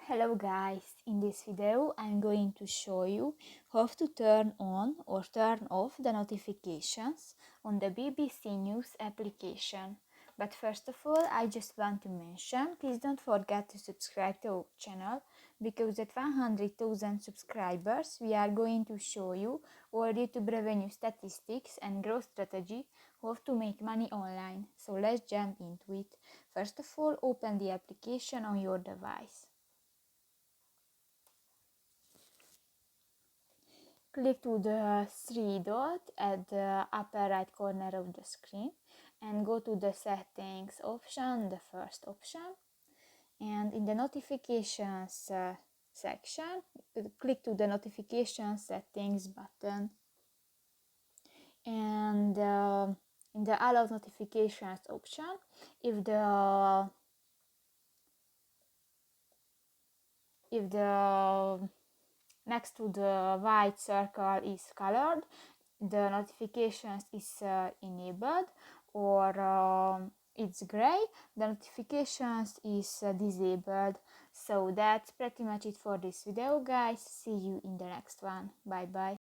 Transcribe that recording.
Hello guys, in this video I'm going to show you how to turn on or turn off the notifications on the BBC News application. But first of all, I just want to mention, please don't forget to subscribe to our channel, because at 100,000 subscribers we are going to show you our YouTube revenue statistics and growth strategy, how to make money online. So let's jump into it. First of all, open the application on your device. Click to the three dots at the upper right corner of the screen and go to the settings option, the first option, and in the notifications section, click to the notification settings button, and in the allow notifications option, if the next to the white circle is colored, the notifications is enabled, or it's gray, the notifications is disabled. So that's pretty much it for this video, guys. See you in the next one. Bye bye.